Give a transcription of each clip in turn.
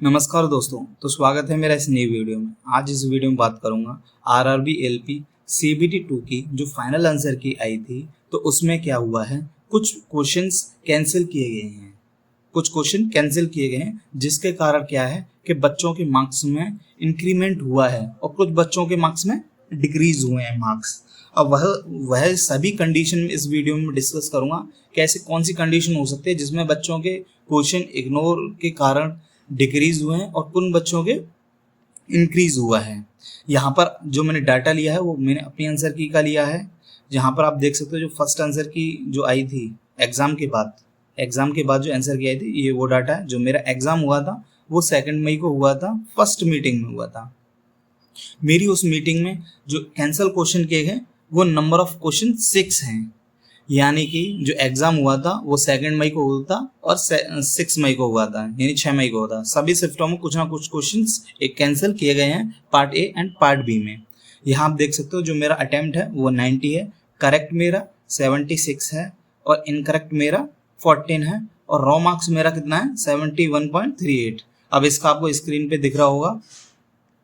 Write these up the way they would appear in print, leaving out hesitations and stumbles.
नमस्कार दोस्तों, तो स्वागत है मेरा इस नई वीडियो में। आज इस वीडियो में बात करूंगा आरआरबी एलपी सीबीटी 2 की जो फाइनल आंसर की आई थी, तो उसमें क्या हुआ है। कुछ क्वेश्चंस कैंसिल किए गए हैं जिसके कारण क्या है कि बच्चों के मार्क्स में इंक्रीमेंट हुआ है और कुछ बच्चों के मार्क्स में डिक्रीज हुए हैं मार्क्स। अब वह सभी कंडीशन में इस वीडियो में डिस्कस करूंगा कैसे कौन सी कंडीशन हो सकती है जिसमें बच्चों के क्वेश्चन इग्नोर के कारण डिक्रीज हुए हैं और कुछ बच्चों के इंक्रीज हुआ है। यहाँ पर जो मैंने डाटा लिया है वो मैंने अपनी आंसर की का लिया है। जहाँ पर आप देख सकते हो जो फर्स्ट आंसर की जो आई थी एग्जाम के बाद जो आंसर की आई थी, ये वो डाटा है। जो मेरा एग्जाम हुआ था वो 2 मई को हुआ था, फर्स्ट मीटिंग में हुआ था। मेरी उस मीटिंग में जो कैंसल क्वेश्चन किए गए वो नंबर ऑफ क्वेश्चन 6 हैं। यानी कि जो एग्जाम हुआ था वो 2 मई को हुआ था और 6 मई को हुआ था, यानी 6 मई को हुआ था। सभी शिफ्टों में कुछ ना कुछ क्वेश्चंस एक कैंसिल किए गए हैं part A and part B में। यहाँ आप देख सकते हो जो मेरा अटेम्प्ट है वो 90 है, करेक्ट मेरा 76 है और इनकरेक्ट मेरा 14 है और रॉ मार्क्स मेरा कितना है 71.38। अब इसका आपको स्क्रीन पे दिख रहा होगा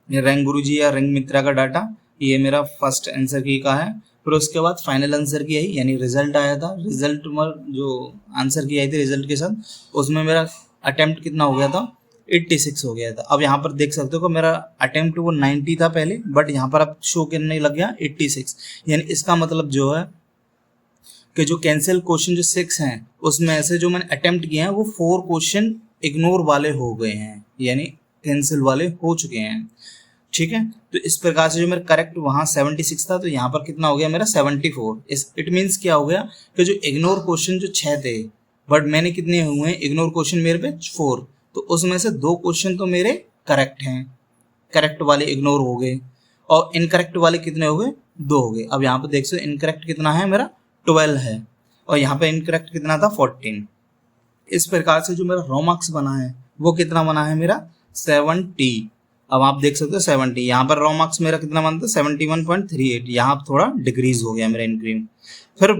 रैंक गुरुजी या रैंक मित्रा का डाटा। ये मेरा फर्स्ट आंसर की का है। फिर उसके बाद फाइनल आंसर की आई, यानी रिजल्ट आया था। रिजल्ट में जो आंसर की आई थी रिजल्ट के साथ, उसमें मेरा अटेम्प्ट कितना हो गया था 86 हो गया था। अब यहाँ पर देख सकते हो कि मेरा अटेम्प्ट वो 90 था पहले, बट यहाँ पर अब शो करने लग गया 86। यानी इसका मतलब जो है कि जो कैंसिल क्वेश्चन जो 6 हैं उसमें से जो मैंने अटेम्प्ट किए हैं वो 4 क्वेश्चन इग्नोर वाले हो गए हैं, यानी कैंसिल वाले हो चुके हैं। ठीक है, तो इस प्रकार से जो मेरा करेक्ट वहाँ 76 था, तो यहाँ पर कितना हो गया मेरा 74। इट मीन्स क्या हो गया कि जो इग्नोर क्वेश्चन जो 6 थे, बट मैंने कितने हुए हैं इग्नोर क्वेश्चन मेरे पे 4, तो उसमें से 2 क्वेश्चन तो मेरे करेक्ट हैं, करेक्ट वाले इग्नोर हो गए और इनकरेक्ट वाले कितने हो गए 2 हो गए। अब यहाँ पर देख सकते इनकरेक्ट कितना है मेरा 12 है और यहाँ पे इनकरेक्ट कितना था 14। इस प्रकार से जो मेरा रॉ मार्क्स बना है वो कितना बना है मेरा 70। अब आप देख सकते हो 70, यहाँ पर रॉ मार्क्स मेरा कितना बनता है 71.38। यहाँ थोड़ा डिक्रीज हो गया मेरा इंक्रीमेंट। फिर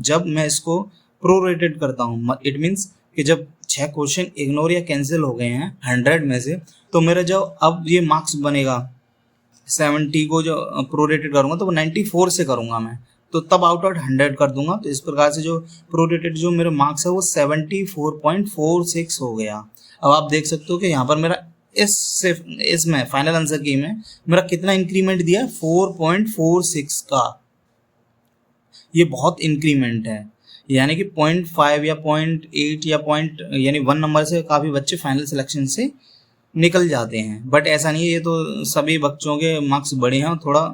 जब मैं इसको प्रोरेटेड करता हूँ, इट मीन्स कि जब 6 क्वेश्चन इग्नोर या कैंसिल हो गए हैं 100 में से, तो मेरा जो अब ये मार्क्स बनेगा 70 को जो प्रोरेटेड करूँगा तो वो 94 से करूँगा मैं, तो तब आउट ऑफ 100 कर दूंगा। तो इस प्रकार से जो प्रोरेटेड जो मेरे मार्क्स है वो 74.46 हो गया। अब आप देख सकते हो कि यहाँ पर मेरा इसमें फाइनल आंसर की में मेरा कितना इंक्रीमेंट दिया है 4.46 का। ये बहुत इंक्रीमेंट है, यानी कि 0.5 या 0.8 या यानी 1 नंबर से काफ़ी बच्चे फाइनल सिलेक्शन से निकल जाते हैं। बट ऐसा नहीं है, ये तो सभी बच्चों के मार्क्स बढ़े हैं और थोड़ा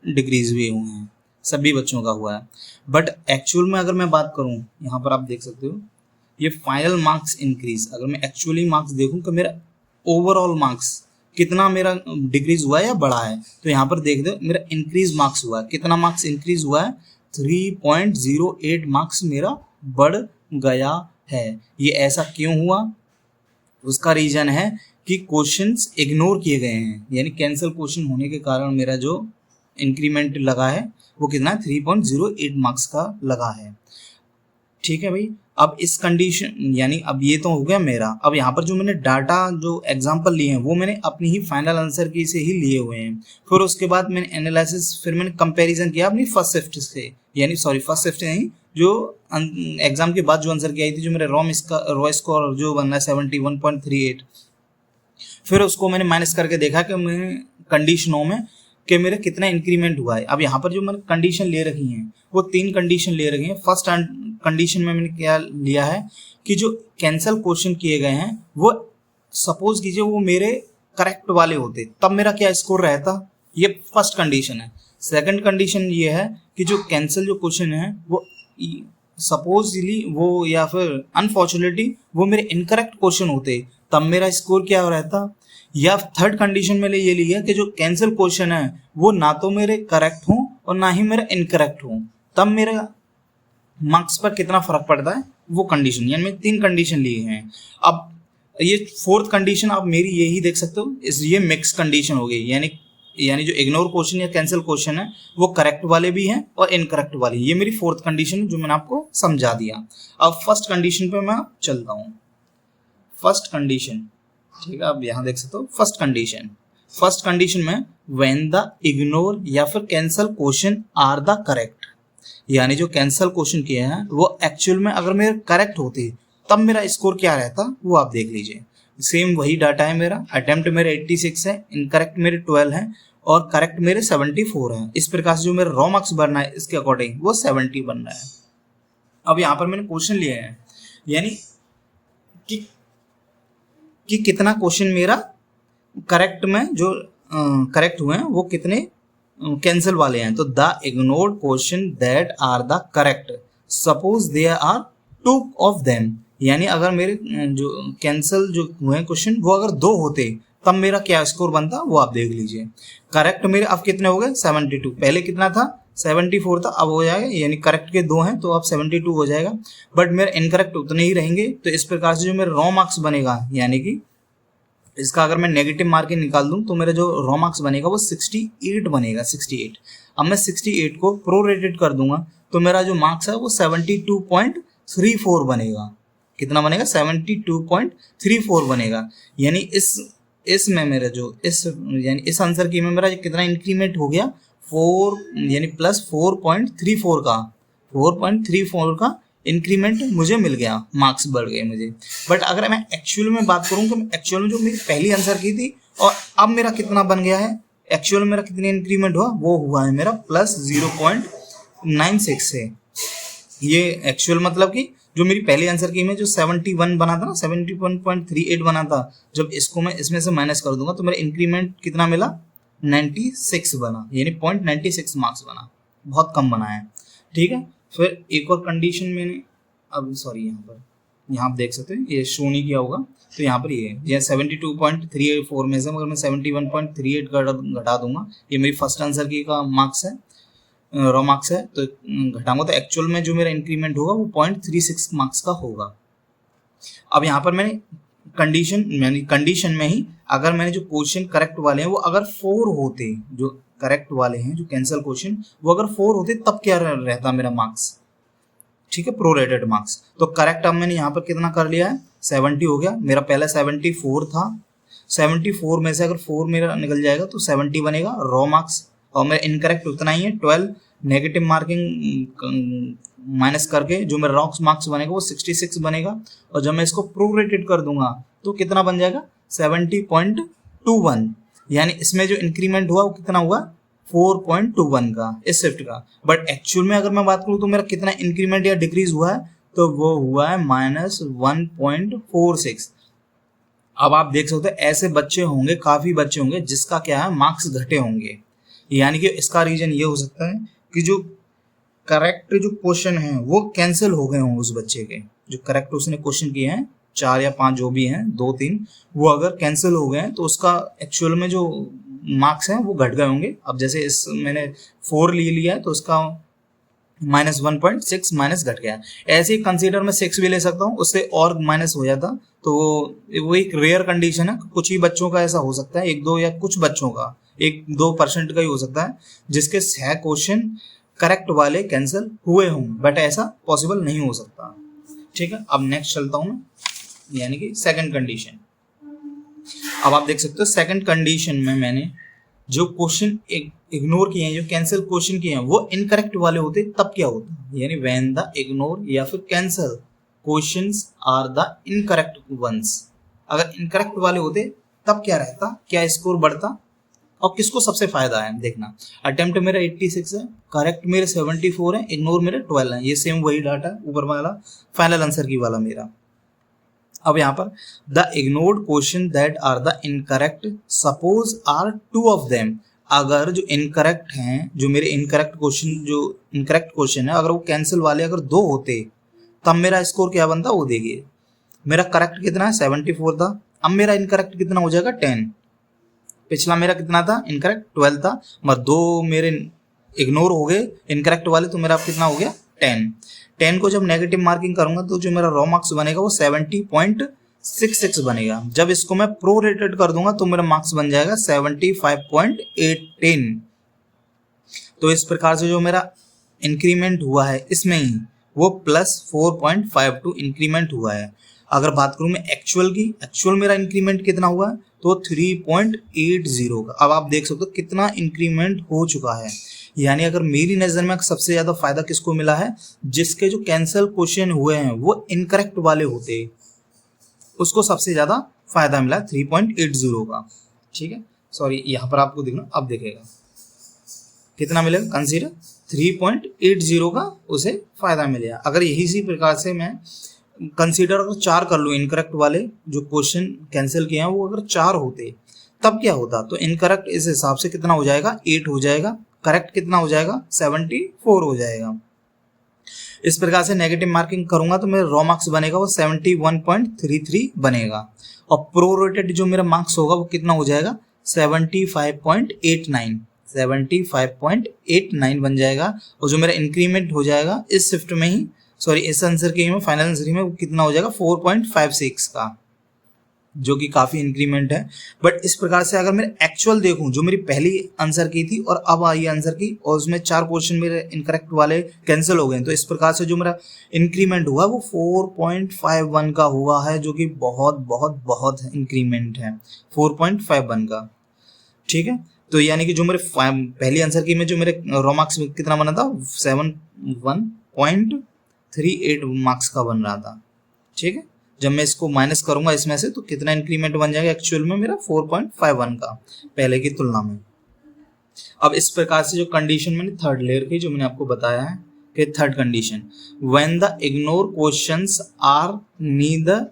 डिक्रीज भी हुए हैं, सभी बच्चों का हुआ है। बट एक्चुअल में अगर मैं बात करूं, यहाँ पर आप देख सकते हो ये फाइनल मार्क्स इंक्रीज, अगर मैं एक्चुअली मार्क्स देखूं कि मेरा ओवरऑल मार्क्स कितना मेरा डिक्रीज हुआ है या बढ़ा है, तो यहाँ पर देख दो मेरा इंक्रीज मार्क्स हुआ है। कितना मार्क्स इंक्रीज हुआ है 3.08 मार्क्स मेरा बढ़ गया है। ये ऐसा क्यों हुआ, उसका रीजन है कि क्वेश्चंस इग्नोर किए गए हैं, यानी कैंसिल क्वेश्चन होने के कारण मेरा जो इंक्रीमेंट लगा है वो कितना है 3.08 मार्क्स का लगा है। ठीक है भाई, अब इस कंडीशन यानी अब ये तो हो गया मेरा। अब यहाँ पर जो मैंने डाटा जो एग्जांपल लिए हैं वो मैंने अपनी ही फाइनल आंसर की से ही लिए हुए हैं। फिर उसके बाद मैंने एनालिसिस, फिर मैंने कंपैरिजन किया अपनी फर्स्ट शिफ्ट से, यानी फर्स्ट शिफ्ट नहीं, जो एग्जाम के बाद जो आंसर की आई थी, जो मेरे रॉ स्कोर जो बनना है 71.38, फिर उसको मैंने माइनस करके देखा कि मैंने कंडीशनों में कि मेरा कितना इंक्रीमेंट हुआ है। अब यहाँ पर जो मैंने कंडीशन ले रखी हैं वो 3 कंडीशन ले रखी हैं। फर्स्ट कंडीशन में मैंने क्या लिया है कि जो कैंसल क्वेश्चन किए गए हैं वो सपोज कीजिए वो मेरे करेक्ट वाले होते, तब मेरा क्या स्कोर रहता, ये फर्स्ट कंडीशन है। सेकंड कंडीशन ये है कि जो कैंसल जो क्वेश्चन है वो सपोजली वो या फिर अनफॉर्चुनेटली वो मेरे इनकरेक्ट क्वेश्चन होते, तब मेरा स्कोर क्या रहता। या थर्ड कंडीशन में ये लिया कि जो कैंसिल क्वेश्चन है वो ना तो मेरे करेक्ट हो और ना ही मेरा इनकरेक्ट हो, तब मेरा मार्क्स पर कितना फर्क पड़ता है, वो कंडीशन। यानी मैं 3 कंडीशन लिए हैं। अब ये 4th कंडीशन आप मेरी यही देख सकते हो, ये मिक्स कंडीशन हो गई, यानी जो इग्नोर क्वेश्चन या कैंसिल क्वेश्चन है वो करेक्ट वाले भी हैं और इनकरेक्ट वाले। ये मेरी 4th कंडीशन जो मैंने आपको समझा दिया। अब फर्स्ट कंडीशन पे मैं चलता हूँ। फर्स्ट कंडीशन ठीक है, अब यहाँ देख सकते हो फर्स्ट कंडीशन में व्हेन द इग्नोर या फिर cancel question are the correct, यानी जो कैंसल क्वेश्चन किए हैं वो एक्चुअल में अगर मेरे करेक्ट होते तब मेरा स्कोर क्या रहता वो आप देख लीजिए। सेम वही डाटा है मेरा, अटेम्प्ट मेरे 86 है, इनकरेक्ट मेरे 12 है और करेक्ट मेरे 74 है। इस प्रकार से जो मेरा रॉ मार्क्स बनना है इसके अकॉर्डिंग वो 70 बन रहा है। अब यहाँ पर मैंने क्वेश्चन लिए हैं, यानी कि कितना क्वेश्चन मेरा करेक्ट में जो करेक्ट हुए हैं वो कितने कैंसिल वाले हैं। तो the ignored question that are the correct suppose there are 2 of them, यानी अगर मेरे जो कैंसिल जो हुए क्वेश्चन वो अगर 2 होते तब मेरा क्या स्कोर बनता वो आप देख लीजिए। करेक्ट मेरे अब कितने हो गए 72, पहले कितना था 74 था, अब हो जाएगा, यानी करेक्ट के 2 हैं तो अब 72 हो जाएगा, बट मेरे इनकरेक्ट उतने ही रहेंगे। तो इस प्रकार से जो मेरा रॉ मार्क्स बनेगा, यानी कि इसका अगर मैं नेगेटिव मार्किंग निकाल दूं तो मेरा जो रॉ मार्क्स बनेगा वो 68 बनेगा, 68। अब मैं 68 को प्रोरेटेड कर दूंगा तो मेरा जो मार्क्स है वो 72.34 बनेगा। कितना बनेगा 72.34 बनेगा, यानी इसमें मेरा जो यानी इस आंसर की में मेरा कितना इंक्रीमेंट हो गया 4, यानी प्लस 4.34 का इंक्रीमेंट मुझे मिल गया, मार्क्स बढ़ गए मुझे। बट अगर मैं एक्चुअल में बात करूं तो एक्चुअल में जो मेरी पहली आंसर की थी और अब मेरा कितना बन गया है, एक्चुअल में मेरा कितनी इंक्रीमेंट हुआ वो हुआ है मेरा प्लस 0.96 है। ये एक्चुअल मतलब कि जो मेरी पहली आंसर की में जो 71 बना था ना, 71.38 बना था, जब इसको मैं इसमें से माइनस कर दूंगा तो मेरा इंक्रीमेंट कितना मिला 96 बना, यानी 0.96 मार्क्स बना, बहुत कम बना है। ठीक है, फिर एक और कंडीशन मैंने अब सॉरी यहाँ आप देख सकते हैं ये शो नहीं किया होगा, तो यहाँ पर ये 72.34 में से अगर मैं 71.38 घटा दूंगा, ये मेरी फर्स्ट आंसर की का मार्क्स है, रॉ मार्क्स है, तो घटाऊंगा तो एक्चुअल में जो मेरा इंक्रीमेंट होगा वो 0.36 मार्क्स का होगा। अब यहाँ पर मैंने कंडीशन में ही अगर मैंने जो क्वेश्चन करेक्ट वाले हैं वो अगर 4 होते, जो करेक्ट वाले हैं जो कैंसल क्वेश्चन वो अगर 4 होते तब क्या रहता मेरा मार्क्स, ठीक है, प्रोरेटेड मार्क्स। तो करेक्ट अब मैंने यहाँ पर कितना कर लिया है 70 हो गया, मेरा पहला 74 था, 74 में से अगर 4 मेरा निकल जाएगा तो 70 बनेगा रॉ मार्क्स, और मेरा इनकरेक्ट उतना ही है 12, नेगेटिव मार्किंग माइनस करके जो मेरा रॉ मार्क्स बनेगा वो 66 बनेगा, और जब मैं इसको प्रोरेटेड कर दूंगा तो कितना बन जाएगा 70.21, यानी इसमें जो इंक्रीमेंट हुआ वो कितना हुआ 4.21 का इस शिफ्ट का। बट एक्चुअल में अगर मैं बात करूँ तो मेरा कितना इंक्रीमेंट या डिक्रीज हुआ है तो वो हुआ है -1.46। अब आप देख सकते हो ऐसे बच्चे होंगे, काफी बच्चे होंगे जिसका क्या है मार्क्स घटे होंगे, यानी कि इसका रीजन ये हो सकता है कि जो करेक्ट जो क्वेश्चन है वो कैंसिल हो गए हों, उस बच्चे के जो करेक्ट उसने क्वेश्चन किए हैं 4 या 5 जो भी हैं 2-3 वो अगर कैंसिल हो गए हैं तो उसका एक्चुअल में जो मार्क्स हैं वो घट गए होंगे। अब जैसे इस मैंने 4 ले लिया है तो उसका -1.6 माइनस घट गया, ऐसे ही कंसीडर में 6 भी ले सकता हूँ, उससे और माइनस हो जाता, तो वो एक रेयर कंडीशन है, कुछ ही बच्चों का ऐसा हो सकता है, 1-2 या कुछ बच्चों का 1-2% का ही हो सकता है जिसके 6 क्वेश्चन करेक्ट वाले कैंसिल हुए हों, बट ऐसा पॉसिबल नहीं हो सकता। ठीक है, अब नेक्स्ट चलता हूँ मैं, यानी कि सेकंड कंडीशन। अब आप देख सकते हो सेकंड कंडीशन में मैंने जो क्वेश्चन इग्नोर किए हैं, जो कैंसिल क्वेश्चन किए हैं वो इनकरेक्ट वाले होते तब क्या होता, यानी व्हेन द इग्नोर या फिर cancel questions are the incorrect ones, अगर इनकरेक्ट वाले होते तब क्या रहता, क्या स्कोर बढ़ता और किसको सबसे फायदा है देखना। अटेम्प्ट मेरा 86 है, करेक्ट मेरे 74 है, इग्नोर मेरे 12 है, ये सेम वही डाटा ऊपर वाला फाइनल आंसर की वाला मेरा। अब यहाँ पर the ignored question that are the incorrect suppose are 2 of them, अगर जो इनकरेक्ट हैं, जो मेरे इनकरेक्ट क्वेश्चन है अगर वो कैंसिल वाले अगर 2 होते तब मेरा स्कोर क्या बनता वो देखिए। मेरा करेक्ट कितना है 74 था, अब मेरा इनकरेक्ट कितना हो जाएगा 10, पिछला मेरा कितना था इनकरेक्ट 12 था, मगर 2 मेरे इग्नोर हो गए इनकरेक्ट वाले, तो मेरा कितना हो गया 10 को जब नेगेटिव मार्किंग करूंगा तो जो मेरा रॉ मार्क्स बनेगा वो 70.66 बनेगा। जब इसको मैं प्रोरेटेड कर दूंगा तो मेरा मार्क्स बन जाएगा 75.18। तो इस प्रकार से जो मेरा इंक्रीमेंट हुआ है इसमें ही वो +4.52 इंक्रीमेंट हुआ है। अगर बात करूं मैं एक्चुअल की, एक्चुअल मेरा इंक्रीमेंट कितना हुआ है तो 3.80 का। अब आप देख सकते हो कितना इंक्रीमेंट हो चुका है। यानी अगर मेरी नज़र में सबसे ज़्यादा फायदा किसको मिला है, जिसके जो कैंसल क्वेश्चन हुए हैं वो इनकरेक्ट वाले होते, उसको सबसे ज़्यादा फायदा मिला 3.80 का। ठीक है, सॉरी यहाँ पर आपको देखना, अब देखेगा कितना मिलेगा, कंसीडर 3.80 का उसे फायदा मिलेगा। अगर यही सी प्रकार से मैं कंसीडर अगर 4 कर लूँ, इनकरेक्ट वाले जो क्वेश्चन कैंसिल किए हैं वो अगर 4 होते तब क्या होता, तो इनकरेक्ट इस हिसाब से कितना हो जाएगा, 8 हो जाएगा, करेक्ट कितना हो जाएगा, 74 हो जाएगा। इस प्रकार से नेगेटिव मार्किंग करूंगा तो मेरा रॉ मार्क्स बनेगा वो 71.33 बनेगा, और प्रोरेटेड जो मेरा मार्क्स होगा वो कितना हो जाएगा, 75.89 बन जाएगा। और जो मेरा इंक्रीमेंट हो जाएगा इस शिफ्ट में ही, सॉरी इस आंसर के में, फाइनल आंसर में, वो कितना हो जाएगा 4.56 का, जो कि काफ़ी इंक्रीमेंट है। बट इस प्रकार से अगर मैं एक्चुअल देखूं, जो मेरी पहली आंसर की थी और अब आई आंसर की, और उसमें 4 क्वेश्चन मेरे इनकरेक्ट वाले कैंसिल हो गए, तो इस प्रकार से जो मेरा इंक्रीमेंट हुआ वो 4.51 का हुआ है, जो कि बहुत बहुत बहुत इंक्रीमेंट है 4.51 का। ठीक है, तो यानी कि जो मेरे पहली आंसर की में जो मेरे रॉ मार्क्स कितना बना था, 71.38 मार्क्स का बन रहा था। ठीक है, जब मैं इसको माइनस करूंगा इसमें से तो कितना इंक्रीमेंट बन जाएगा एक्चुअल में मेरा 4.51 का, पहले की तुलना में। अब इस प्रकार से जो कंडीशन मैंने थर्ड लेयर की जो मैंने आपको बताया है कि third condition, when the ignore questions are neither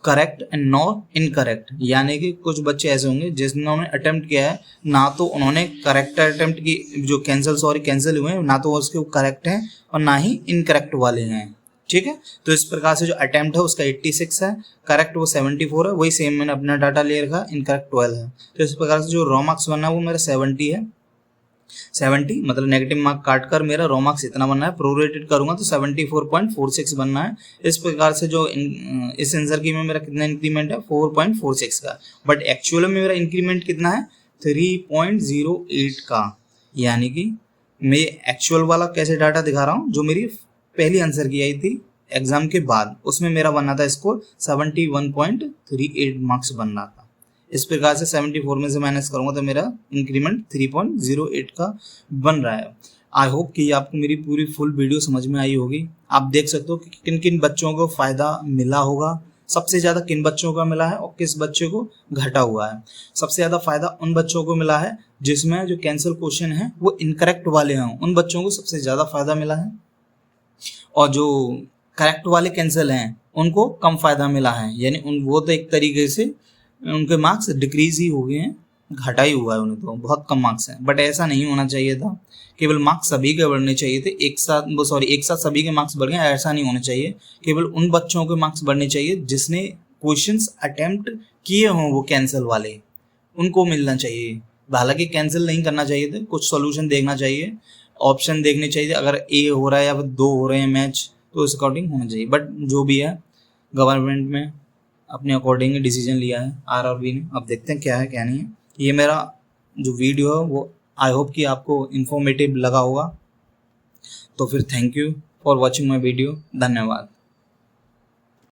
correct and not incorrect, यानी कि कुछ बच्चे ऐसे होंगे जिन्होंने अटेम्प्ट किया है, ना तो उन्होंने करेक्ट अटेम्प्ट की, जो कैंसिल हुए हैं ना तो उसके करेक्ट हैं और ना ही इनकरेक्ट वाले हैं। ठीक है, तो इस प्रकार से जो अटेम्प्ट है उसका 86 है, करेक्ट वो 74 है, वही सेम मैंने अपना डाटा ले रखा, इनकरेक्ट 12 है। तो इस प्रकार से जो रॉ मार्क्स बनना है वो मेरा 70 है, 70 मतलब नेगेटिव मार्क काट कर मेरा रॉ मार्क्स इतना बनना है, प्रोरेटेड करूंगा तो 74.46 बनना है। इस प्रकार से जो इस आंसर की में मेरा कितना इंक्रीमेंट है 4.46 का, बट एक्चुअल में मेरा इंक्रीमेंट कितना है 3.08 का। यानी कि मैं एक्चुअल वाला कैसे डाटा दिखा रहा हूँ, जो मेरी पहली आंसर की आई थी एग्जाम के बाद, उसमें मेरा बनना था स्कोर 71.38 मार्क्स बन रहा था। इस प्रकार से 74 में से माइनस करूंगा तो मेरा इंक्रीमेंट 3.08 का बन रहा है। आई होप कि आपको मेरी पूरी फुल वीडियो समझ में आई होगी। आप देख सकते हो कि किन किन बच्चों को फ़ायदा मिला होगा, सबसे ज़्यादा किन बच्चों का मिला है और किस बच्चे को घटा हुआ है। सबसे ज़्यादा फ़ायदा उन बच्चों को मिला है जिसमें जो कैंसिल क्वेश्चन है वो इनकरेक्ट वाले हैं, उन बच्चों को सबसे ज़्यादा फ़ायदा मिला है, और जो करेक्ट वाले कैंसिल हैं उनको कम फायदा मिला है। यानी वो तो एक तरीके से उनके मार्क्स डिक्रीज ही हो गए हैं, घटा ही हुआ है, उन्हें तो बहुत कम मार्क्स हैं। बट ऐसा नहीं होना चाहिए था, केवल मार्क्स सभी के बढ़ने चाहिए थे एक साथ सभी के मार्क्स बढ़ गए, ऐसा नहीं होना चाहिए। केवल उन बच्चों के मार्क्स बढ़ने चाहिए जिसने क्वेश्चंस अटेम्प्ट किए हों, वो कैंसिल वाले, उनको मिलना चाहिए। हालांकि कैंसिल नहीं करना चाहिए थे, कुछ सॉल्यूशन देखना चाहिए, ऑप्शन देखने चाहिए, अगर ए हो रहा है या फिर 2 हो रहे हैं मैच तो उस अकॉर्डिंग होना चाहिए। बट जो भी है गवर्नमेंट में अपने अकॉर्डिंग डिसीजन लिया है आरआरबी ने। अब देखते हैं क्या है क्या नहीं है। ये मेरा जो वीडियो है वो आई होप कि आपको इन्फॉर्मेटिव लगा होगा। तो फिर thank you for watching my video, धन्यवाद।